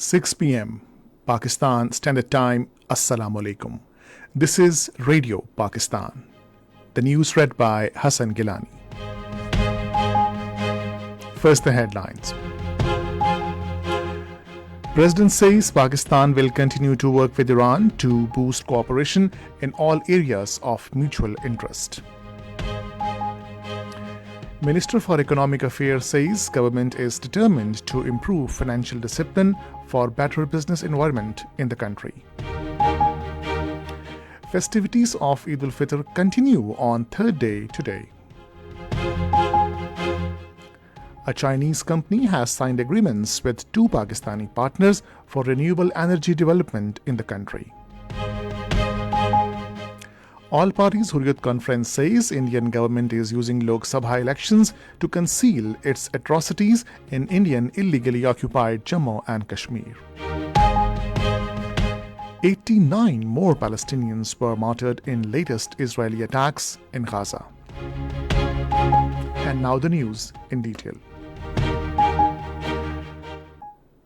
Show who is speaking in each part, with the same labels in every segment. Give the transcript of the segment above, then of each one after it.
Speaker 1: 6 p.m. Pakistan Standard Time. Assalamu alaikum. This is Radio Pakistan. The news read by Hassan Gilani. First, the headlines. President says Pakistan will continue to work with Iran to boost cooperation in all areas of mutual interest. Minister for Economic Affairs says government is determined to improve financial discipline for better business environment in the country. Festivities of Eid al-Fitr continue on third day today. A Chinese company has signed agreements with two Pakistani partners for renewable energy development in the country. All Parties Hurriyat Conference says Indian government is using Lok Sabha elections to conceal its atrocities in Indian illegally occupied Jammu and Kashmir. 89 more Palestinians were martyred in latest Israeli attacks in Gaza. And now the news in detail.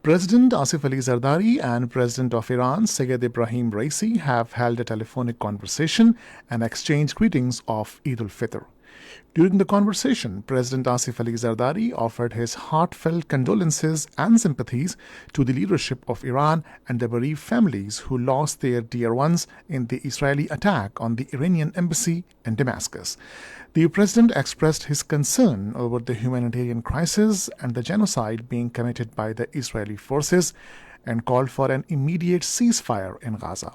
Speaker 1: President Asif Ali Zardari and President of Iran Sayyid Ibrahim Raisi have held a telephonic conversation and exchanged greetings of Eid al-Fitr. During the conversation, President Asif Ali Zardari offered his heartfelt condolences and sympathies to the leadership of Iran and the bereaved families who lost their dear ones in the Israeli attack on the Iranian embassy in Damascus. The president expressed his concern over the humanitarian crisis and the genocide being committed by the Israeli forces and called for an immediate ceasefire in Gaza.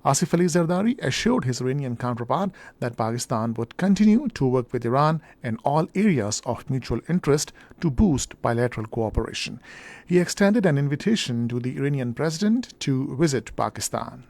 Speaker 1: Asif Ali Zardari assured his Iranian counterpart that Pakistan would continue to work with Iran in all areas of mutual interest to boost bilateral cooperation. He extended an invitation to the Iranian president to visit Pakistan.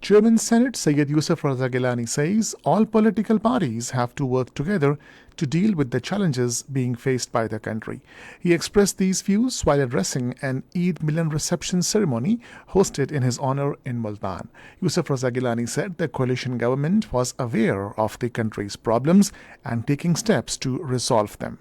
Speaker 1: Chairman Senate Syed Yusuf Raza Gilani says all political parties have to work together to deal with the challenges being faced by the country. He expressed these views while addressing an Eid Milan reception ceremony hosted in his honor in Multan. Yusuf Raza Gilani said the coalition government was aware of the country's problems and taking steps to resolve them.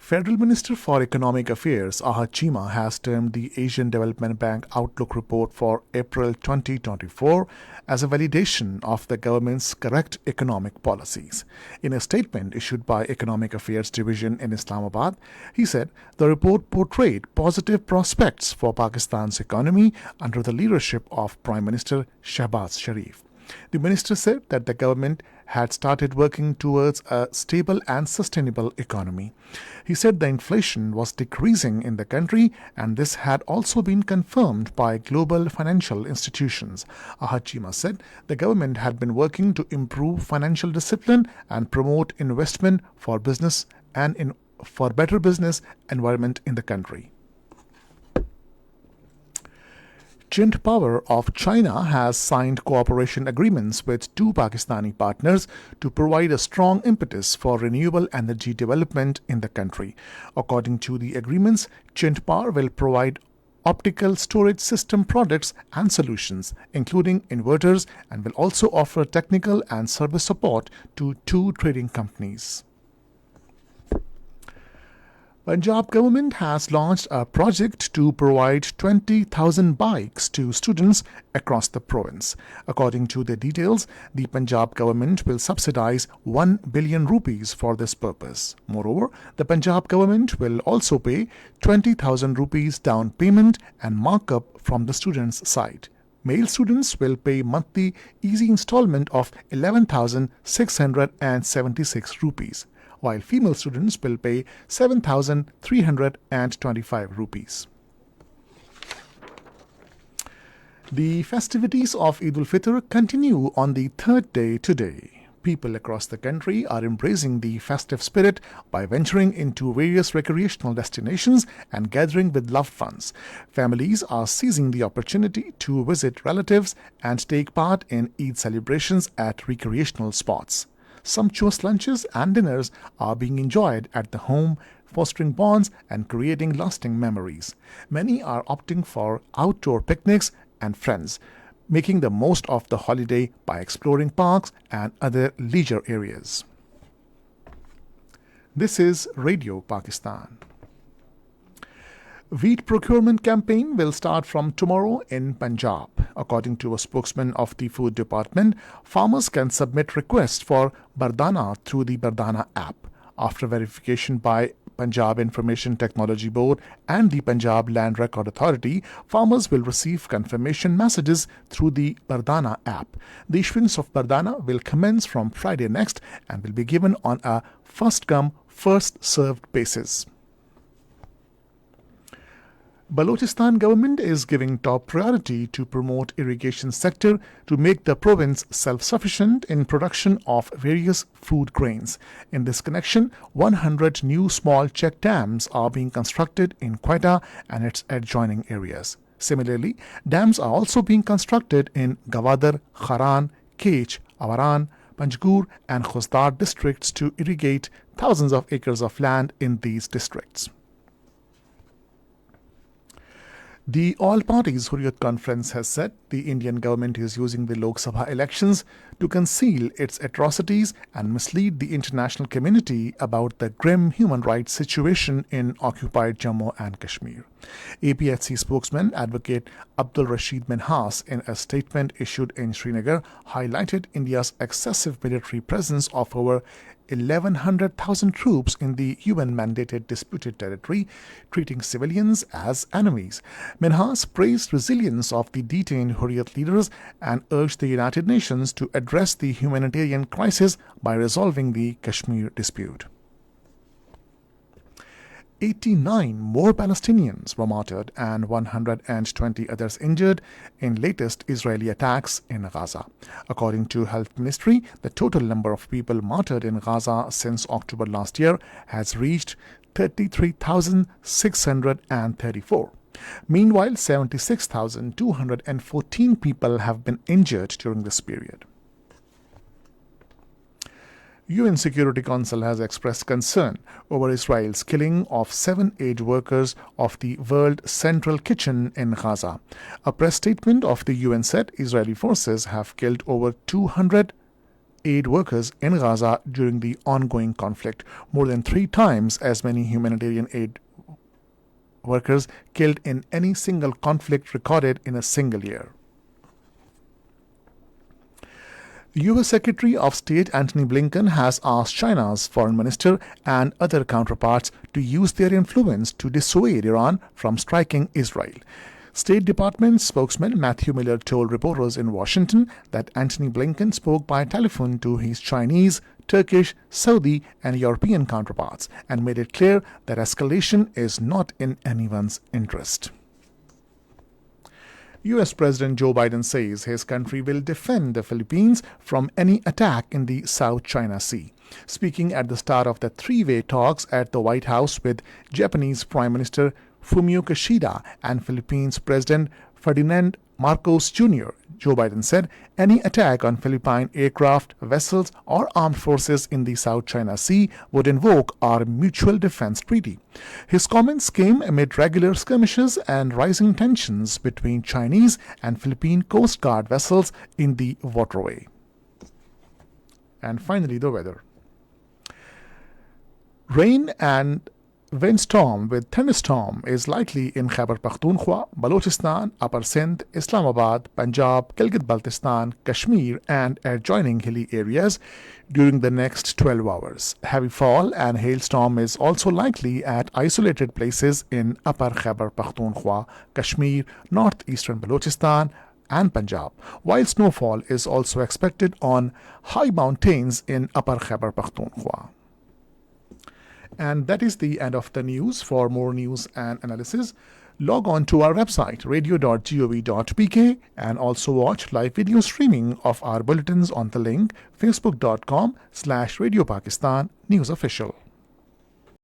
Speaker 1: Federal Minister for Economic Affairs Ahad Chima has termed the Asian Development Bank Outlook Report for April 2024 as a validation of the government's correct economic policies. In a statement issued by Economic Affairs Division in Islamabad, he said the report portrayed positive prospects for Pakistan's economy under the leadership of Prime Minister Shehbaz Sharif. The minister said that the government had started working towards a stable and sustainable economy. He said the inflation was decreasing in the country and this had also been confirmed by global financial institutions. Ahad Chima said the government had been working to improve financial discipline and promote investment for business and for better business environment in the country. Jint Power of China has signed cooperation agreements with two Pakistani partners to provide a strong impetus for renewable energy development in the country. According to the agreements, Jint Power will provide optical storage system products and solutions, including inverters, and will also offer technical and service support to two trading companies. Punjab government has launched a project to provide 20,000 bikes to students across the province. According to the details, the Punjab government will subsidize 1 billion rupees for this purpose. Moreover, the Punjab government will also pay 20,000 rupees down payment and markup from the students' side. Male students will pay monthly easy installment of 11,676 rupees. While female students will pay 7,325 rupees. The festivities of Eid al-Fitr continue on the third day today. People across the country are embracing the festive spirit by venturing into various recreational destinations and gathering with loved ones. Families are seizing the opportunity to visit relatives and take part in Eid celebrations at recreational spots. Sumptuous lunches and dinners are being enjoyed at the home, fostering bonds and creating lasting memories. Many are opting for outdoor picnics and friends, making the most of the holiday by exploring parks and other leisure areas. This is Radio Pakistan. Wheat procurement campaign will start from tomorrow in Punjab. According to a spokesman of the Food Department, farmers can submit requests for Bardana through the Bardana app. After verification by Punjab Information Technology Board and the Punjab Land Record Authority, farmers will receive confirmation messages through the Bardana app. The issuance of Bardana will commence from Friday next and will be given on a first-come, first-served basis. Balochistan government is giving top priority to promote irrigation sector to make the province self-sufficient in production of various food grains. In this connection, 100 new small check dams are being constructed in Quetta and its adjoining areas. Similarly, dams are also being constructed in Gwadar, Kharan, Kech, Avaran, Panjgur and Khusdar districts to irrigate thousands of acres of land in these districts. The All Parties Hurriyat Conference has said the Indian government is using the Lok Sabha elections to conceal its atrocities and mislead the international community about the grim human rights situation in occupied Jammu and Kashmir. APHC spokesman Advocate Abdul Rashid Minhas, in a statement issued in Srinagar, highlighted India's excessive military presence of over 1,100,000 troops in the UN-mandated disputed territory, treating civilians as enemies. Minhas praised resilience of the detained Hurriyat leaders and urged the United Nations to address the humanitarian crisis by resolving the Kashmir dispute. 89 more Palestinians were martyred and 120 others injured in latest Israeli attacks in Gaza. According to Health Ministry, the total number of people martyred in Gaza since October last year has reached 33,634. Meanwhile, 76,214 people have been injured during this period. UN Security Council has expressed concern over Israel's killing of 7 aid workers of the World Central Kitchen in Gaza. A press statement of the UN said Israeli forces have killed over 200 aid workers in Gaza during the ongoing conflict, more than 3 times as many humanitarian aid workers killed in any single conflict recorded in a single year. U.S. Secretary of State Antony Blinken has asked China's foreign minister and other counterparts to use their influence to dissuade Iran from striking Israel. State Department spokesman Matthew Miller told reporters in Washington that Antony Blinken spoke by telephone to his Chinese, Turkish, Saudi, and European counterparts and made it clear that escalation is not in anyone's interest. U.S. President Joe Biden says his country will defend the Philippines from any attack in the South China Sea. Speaking at the start of the three-way talks at the White House with Japanese Prime Minister Fumio Kishida and Philippines President Ferdinand Marcos Jr., Joe Biden said any attack on Philippine aircraft, vessels, or armed forces in the South China Sea would invoke our Mutual Defense Treaty. His comments came amid regular skirmishes and rising tensions between Chinese and Philippine Coast Guard vessels in the waterway. And finally, the weather. Rain and windstorm with thunderstorm is likely in Khyber Pakhtunkhwa, Balochistan, Upper Sindh, Islamabad, Punjab, Gilgit-Baltistan, Kashmir and adjoining hilly areas during the next 12 hours. Heavy fall and hailstorm is also likely at isolated places in Upper Khyber Pakhtunkhwa, Kashmir, northeastern Balochistan and Punjab, while snowfall is also expected on high mountains in Upper Khyber Pakhtunkhwa. And that is the end of the news. For more news and analysis, log on to our website radio.gov.pk and also watch live video streaming of our bulletins on the link facebook.com/Radio Pakistan News Official.